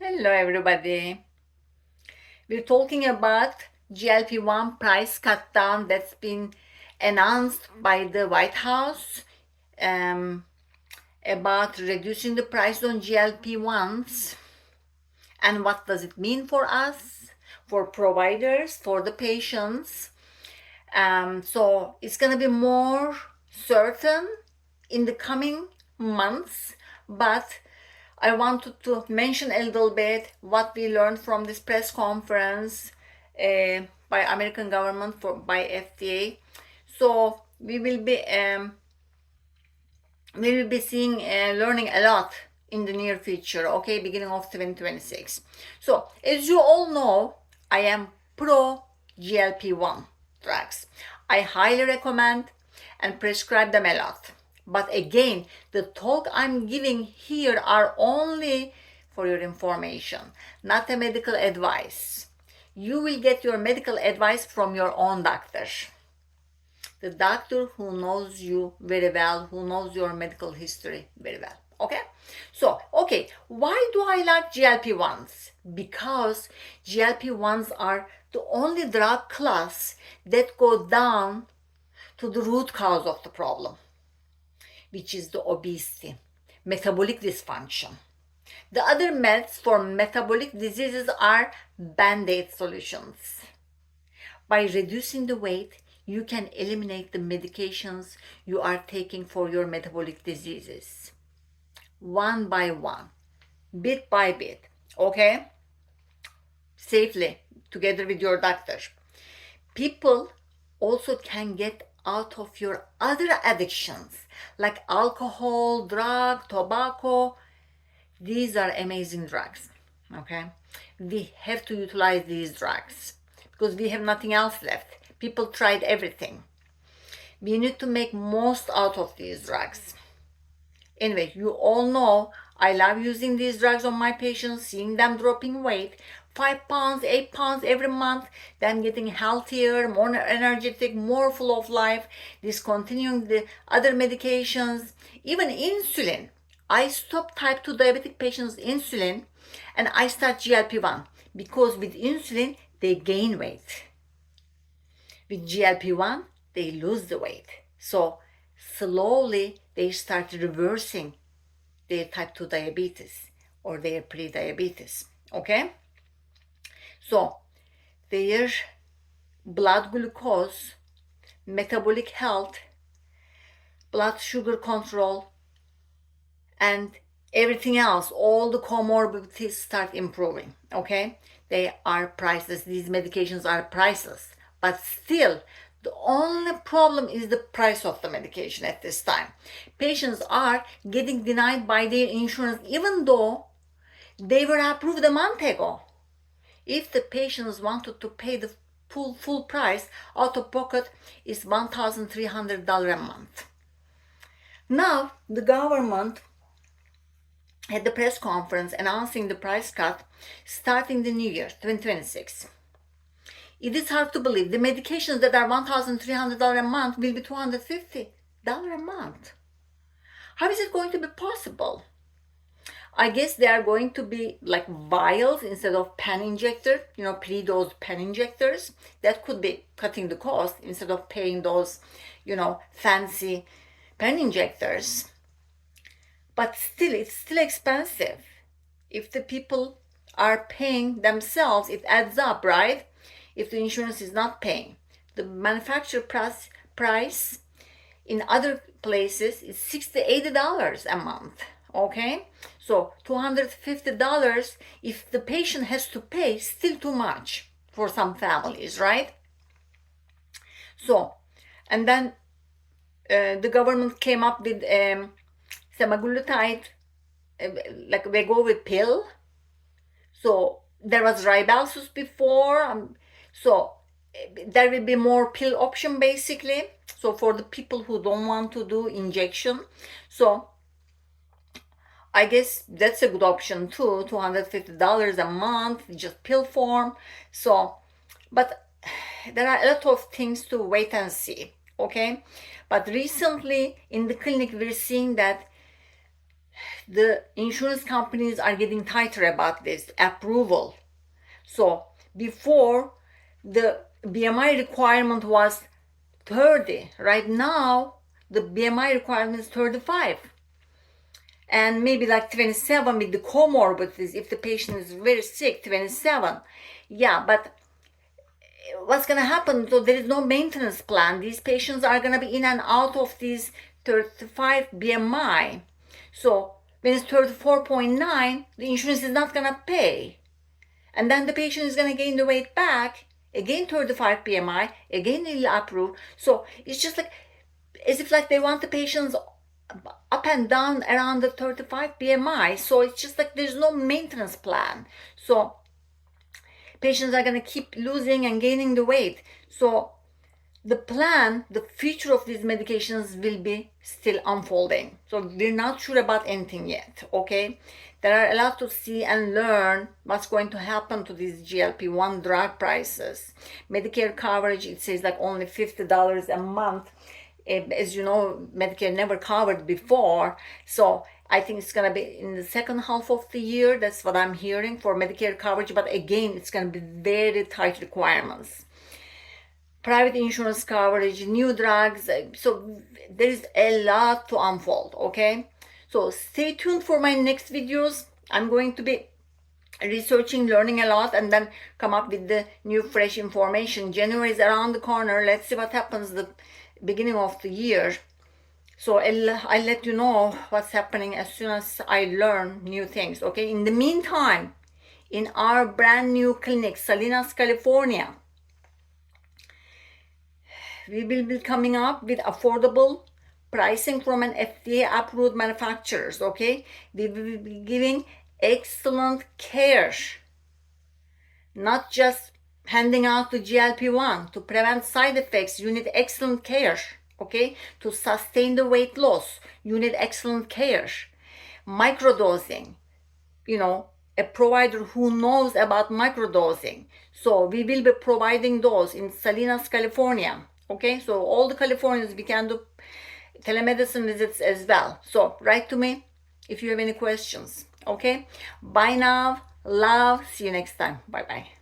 Hello, everybody. We're talking about GLP-1 price cut down that's been announced by the White House about reducing the price on GLP-1s and what does it mean for us, for providers, for the patients. So it's going to be more certain in the coming months, but I wanted to mention a little bit what we learned from this press conference by American government by FDA. So we will be seeing learning a lot in the near future. Okay, beginning of 2026. So as you all know, I am pro GLP-1 drugs. I highly recommend and prescribe them a lot. But again, the talk I'm giving here are only for your information, not a medical advice. You will get your medical advice from your own doctor. The doctor who knows you very well, who knows your medical history very well. Okay? So, why do I like GLP-1s? Because GLP-1s are the only drug class that go down to the root cause of the problem, which is the obesity, metabolic dysfunction. The other meds for metabolic diseases are band-aid solutions. By reducing the weight, you can eliminate the medications you are taking for your metabolic diseases. One by one, bit by bit, okay? Safely, together with your doctor. People also can get out of your other addictions like alcohol, drug, tobacco. These are amazing drugs, okay? We have to utilize these drugs because we have nothing else left. People tried everything. We need to make most out of these drugs. Anyway, you all know I love using these drugs on my patients, seeing them dropping weight, 5 pounds, 8 pounds every month, then getting healthier, more energetic, more full of life, discontinuing the other medications, even insulin. I stop type 2 diabetic patients insulin and I start GLP-1 because with insulin they gain weight. With GLP-1 they lose the weight. So slowly they start reversing their type 2 diabetes or their pre-diabetes. Okay? So their blood glucose, metabolic health, blood sugar control, and everything else, all the comorbidities start improving. Okay? They are priceless. These medications are priceless. But still, the only problem is the price of the medication at this time. Patients are getting denied by their insurance even though they were approved a month ago. If the patients wanted to pay the full price, out of pocket is $1,300 a month. Now, the government had the press conference announcing the price cut starting the new year, 2026. It is hard to believe the medications that are $1,300 a month will be $250 a month. How is it going to be possible? I guess they are going to be like vials instead of pen injector, pre-dosed pen injectors. That could be cutting the cost instead of paying those, fancy pen injectors. But still, it's still expensive. If the people are paying themselves, it adds up, right? If the insurance is not paying. The manufacturer price in other places is $60-$80 a month. Okay, so $250 if the patient has to pay, still too much for some families, right? So, and then the government came up with semaglutide, like Wegovy pill. So there was Rybelsus before, so there will be more pill option basically. So for the people who don't want to do injection, so I guess that's a good option too, $250 a month, just pill form. So, but there are a lot of things to wait and see, okay? But recently in the clinic, we're seeing that the insurance companies are getting tighter about this approval. So before, the BMI requirement was 30. Right now, the BMI requirement is 35. And maybe like 27 with the comorbidities, if the patient is very sick, 27. Yeah, but what's going to happen? So there is no maintenance plan. These patients are going to be in and out of these 35 BMI. So when it's 34.9, the insurance is not going to pay. And then the patient is going to gain the weight back, again 35 BMI, again they'll approve. So it's just like, as if like they want the patients up and down around the 35 BMI. So it's just like there's no maintenance plan. So patients are going to keep losing and gaining the weight. So the plan, the future of these medications will be still unfolding. So we're not sure about anything yet, okay? There are a lot to see and learn what's going to happen to these GLP-1 drug prices. Medicare coverage, it says like only $50 a month. As you know, Medicare never covered before. So I think it's going to be in the second half of the year. That's what I'm hearing for Medicare coverage. But again, it's going to be very tight requirements. Private insurance coverage, new drugs. So there is a lot to unfold, okay? So stay tuned for my next videos. I'm going to be researching, learning a lot, and then come up with the new fresh information. January is around the corner. Let's see what happens the beginning of the year. So I'll let you know what's happening as soon as I learn new things, okay? In the meantime, in our brand new clinic, Salinas, California, we will be coming up with affordable pricing from an FDA approved manufacturers, okay? We will be giving excellent care, not just handing out the GLP-1. To prevent side effects, you need excellent care, okay? To sustain the weight loss, you need excellent care. Microdosing, a provider who knows about microdosing. So we will be providing those in Salinas, California, okay? So all the Californians, we can do telemedicine visits as well. So write to me if you have any questions, okay? Bye now. Love. See you next time. Bye-bye.